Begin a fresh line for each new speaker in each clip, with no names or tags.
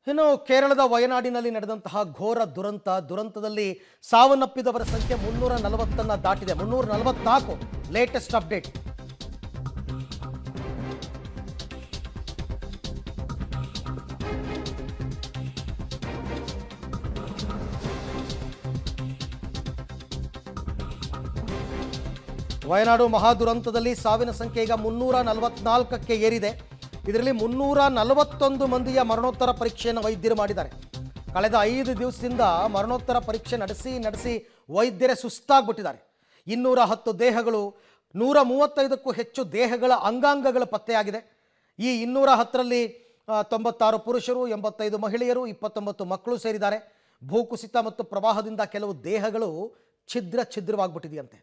ಇನ್ನು ಕೇರಳದ ವಯನಾಡಿನಲ್ಲಿ ನಡೆದಂತಹ ಘೋರ ದುರಂತದಲ್ಲಿ ಸಾವನ್ನಪ್ಪಿದವರ ಸಂಖ್ಯೆ 340 ದಾಟಿದೆ. 344 ಲೇಟೆಸ್ಟ್ ಅಪ್ಡೇಟ್. ವಯನಾಡು ಮಹಾದುರಂತದಲ್ಲಿ ಸಾವಿನ ಸಂಖ್ಯೆ ಈಗ 344ಕ್ಕೆ ಏರಿದೆ. ಇದರಲ್ಲಿ 341 ಮಂದಿಯ ಮರಣೋತ್ತರ ಪರೀಕ್ಷೆಯನ್ನು ವೈದ್ಯರು ಮಾಡಿದ್ದಾರೆ. ಕಳೆದ 5 ದಿವಸದಿಂದ ಮರಣೋತ್ತರ ಪರೀಕ್ಷೆ ನಡೆಸಿ ವೈದ್ಯರೇ ಸುಸ್ತಾಗ್ಬಿಟ್ಟಿದ್ದಾರೆ. 210 ದೇಹಗಳು, 135ಕ್ಕೂ ಹೆಚ್ಚು ದೇಹಗಳ ಅಂಗಾಂಗಗಳು ಪತ್ತೆಯಾಗಿದೆ. ಈ 210ರಲ್ಲಿ 96 ಪುರುಷರು, 85 ಮಹಿಳೆಯರು, 29 ಮಕ್ಕಳು ಸೇರಿದ್ದಾರೆ. ಭೂಕುಸಿತ ಮತ್ತು ಪ್ರವಾಹದಿಂದ ಕೆಲವು ದೇಹಗಳು ಛಿದ್ರವಾಗ್ಬಿಟ್ಟಿದೆಯಂತೆ.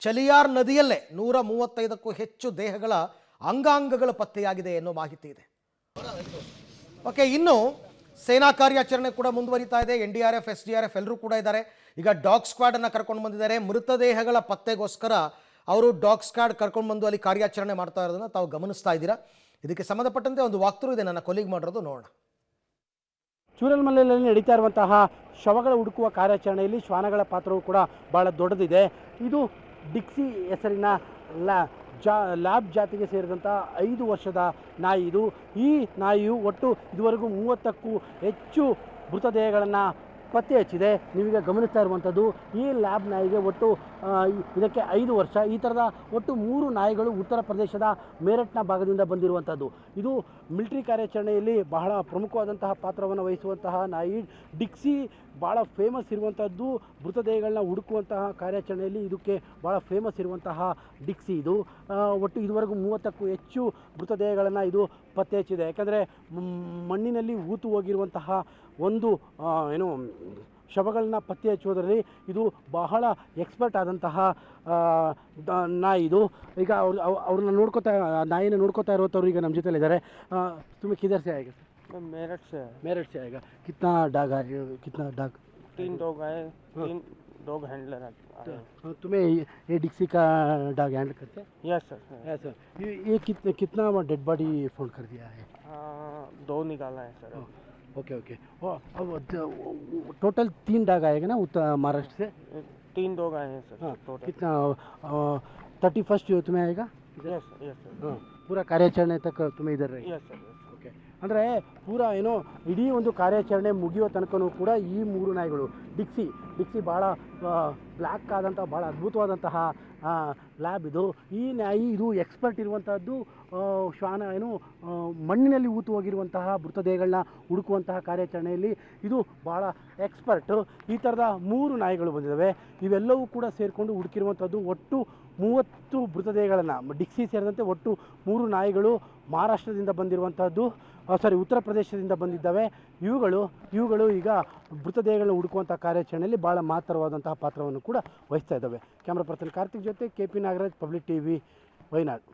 ಚಲಿಯಾರ್ ನದಿಯಲ್ಲೇ 135ಕ್ಕೂ ಹೆಚ್ಚು ದೇಹಗಳ ಅಂಗಾಂಗಗಳು ಪತ್ತೆಯಾಗಿದೆ ಎನ್ನುವ ಮಾಹಿತಿ ಇದೆ. ಓಕೆ, ಇನ್ನು ಸೇನಾ ಕಾರ್ಯಾಚರಣೆ ಕೂಡ ಮುಂದುವರಿತಾ ಇದೆ. NDRF, SDRF ಎಲ್ಲರೂ ಕೂಡ ಇದ್ದಾರೆ. ಈಗ ಡಾಗ್ ಸ್ಕ್ವಾಡ್ ಅನ್ನು ಕರ್ಕೊಂಡು ಬಂದಿದ್ದಾರೆ. ಮೃತದೇಹಗಳ ಪತ್ತೆಗೋಸ್ಕರ ಅವರು ಡಾಗ್ ಸ್ಕ್ವಾಡ್ ಕರ್ಕೊಂಡು ಬಂದು ಅಲ್ಲಿ ಕಾರ್ಯಾಚರಣೆ ಮಾಡ್ತಾ ಇರೋದನ್ನು ತಾವು ಗಮನಿಸ್ತಾ ಇದ್ದೀರಾ. ಇದಕ್ಕೆ ಸಂಬಂಧಪಟ್ಟಂತೆ ಒಂದು ವಾಕ್ತರು ಇದೆ, ನನ್ನ ಕೊಲೀಗ್ ಮಾಡಿರೋದು, ನೋಡೋಣ.
ಚೂರಲ್ಮಲೆಯಲ್ಲಿ ನಡೀತಾ ಇರುವಂತಹ ಶವಗಳ ಹುಡುಕುವ ಕಾರ್ಯಾಚರಣೆಯಲ್ಲಿ ಶ್ವಾನಗಳ ಪಾತ್ರವು ಕೂಡ ಬಹಳ ದೊಡ್ಡದಿದೆ. ಇದು ಡಿಕ್ಸಿ ಹೆಸರಿನ ಲ್ಯಾಬ್ ಜಾತಿಗೆ ಸೇರಿದಂಥ 5 ವರ್ಷದ ನಾಯಿ ಇದು. ಈ ನಾಯಿಯು ಒಟ್ಟು ಇದುವರೆಗೂ 30ಕ್ಕೂ ಹೆಚ್ಚು ಮೃತದೇಹಗಳನ್ನು ಪತ್ತೆ ಹಚ್ಚಿದೆ. ನೀವೀಗ ಗಮನಿಸ್ತಾ ಇರುವಂಥದ್ದು ಈ ಲ್ಯಾಬ್ ನಾಯಿಗೆ ಒಟ್ಟು ಇದಕ್ಕೆ 5 ವರ್ಷ. ಈ ಥರದ ಒಟ್ಟು 3 ನಾಯಿಗಳು ಉತ್ತರ ಪ್ರದೇಶದ ಮೇರಟ್ನ ಭಾಗದಿಂದ ಬಂದಿರುವಂಥದ್ದು. ಇದು ಮಿಲಿಟರಿ ಕಾರ್ಯಾಚರಣೆಯಲ್ಲಿ ಬಹಳ ಪ್ರಮುಖವಾದಂತಹ ಪಾತ್ರವನ್ನು ವಹಿಸುವಂತಹ ನಾಯಿ. ಡಿಕ್ಸಿ ಭಾಳ ಫೇಮಸ್ ಇರುವಂಥದ್ದು. ಮೃತದೇಹಗಳನ್ನ ಹುಡುಕುವಂತಹ ಕಾರ್ಯಾಚರಣೆಯಲ್ಲಿ ಇದಕ್ಕೆ ಭಾಳ ಫೇಮಸ್ ಇರುವಂತಹ ಡಿಕ್ಸಿ ಇದು. ಒಟ್ಟು ಇದುವರೆಗೂ 30ಕ್ಕೂ ಹೆಚ್ಚು ಮೃತದೇಹಗಳನ್ನು ಇದು ಪತ್ತೆ ಹಚ್ಚಿದೆ. ಯಾಕಂದರೆ ಮಣ್ಣಿನಲ್ಲಿ ಹೂತು ಹೋಗಿರುವಂತಹ ಒಂದು ಶವಗಳನ್ನ ಪತ್ತೆ ಹಚ್ಚುವುದರಲ್ಲಿ ಇದು ಬಹಳ ಎಕ್ಸ್ಪರ್ಟ್ ಆದಂತಹ ನಾಯಿ ಇದು. ಈಗ ಅವ್ರನ್ನ ನಾಯಿನ ನೋಡ್ಕೋತಾ ಇರುವಂಥವ್ರು ಈಗ ನಮ್ಮ ಜೊತೆಲಿ ಇದ್ದಾರೆ. तुम्हें किधर से आएगा? मेरठ से आएगा. कितना डॉग है? कितना डॉग?
3 डॉग आए, 3 डॉग हैंडलर आए.
तुम्हें ये डिक्सी का डॉग हैंडल करते हैं?
Yes sir.
Yes sir. ये कितना डेड बॉडी फोल्ड कर दिया है?
2 निकाला है सर.
ओके. अब टोटल 3 डॉग आएगा ना उत्तर महाराष्ट्र से?
3 डॉग आए हैं सर. टोटल
कितना 31st जो तुम्हें आएगा?
Yes sir.
पूरा ಕಾರ್ಯಾಚರಣೆ ತಕ್ಕ तुम्हें इधर रहेगा?
Yes sir.
ಓಕೆ, ಅಂದರೆ ಪೂರಾ ಇಡೀ ಒಂದು ಕಾರ್ಯಾಚರಣೆ ಮುಗಿಯೋ ತನಕನೂ ಕೂಡ ಈ 3 ನಾಯಿಗಳು ಡಿಕ್ಸಿ ಭಾಳ ಬ್ಲ್ಯಾಕ್ ಆದಂಥ ಭಾಳ ಅದ್ಭುತವಾದಂತಹ ಲ್ಯಾಬ್ ಇದು. ಈ ನಾಯಿ ಇದು ಎಕ್ಸ್ಪರ್ಟ್ ಇರುವಂತಹದ್ದು. ಶ್ವಾನ ಮಣ್ಣಿನಲ್ಲಿ ಹೂತು ಹೋಗಿರುವಂತಹ ಮೃತದೇಹಗಳನ್ನ ಹುಡುಕುವಂತಹ ಕಾರ್ಯಾಚರಣೆಯಲ್ಲಿ ಇದು ಭಾಳ ಎಕ್ಸ್ಪರ್ಟ್. ಈ ಥರದ 3 ನಾಯಿಗಳು ಬಂದಿದ್ದಾವೆ. ಇವೆಲ್ಲವೂ ಕೂಡ ಸೇರಿಕೊಂಡು ಹುಡುಕಿರುವಂಥದ್ದು. ಒಟ್ಟು 30 ಮೃತದೇಹಗಳನ್ನು ಡಿಕ್ಸಿ ಸೇರಿದಂತೆ ಒಟ್ಟು 3 ನಾಯಿಗಳು ಮಹಾರಾಷ್ಟ್ರದಿಂದ ಬಂದಿರುವಂಥದ್ದು, ಉತ್ತರ ಪ್ರದೇಶದಿಂದ ಬಂದಿದ್ದಾವೆ. ಇವುಗಳು ಈಗ ಮೃತದೇಹಗಳನ್ನ ಹುಡುಕುವಂಥ ಕಾರ್ಯಾಚರಣೆಯಲ್ಲಿ ಭಾಳ ಮಹತ್ತರವಾದಂತಹ ಪಾತ್ರವನ್ನು ಕೂಡ ವಹಿಸ್ತಾ ಇದ್ದಾವೆ. ಕ್ಯಾಮ್ರಾ ಪರ್ಸನ್ ಕಾರ್ತಿಕ್ ಜೊತೆ KP Nagaraj, public TV, Wayanad.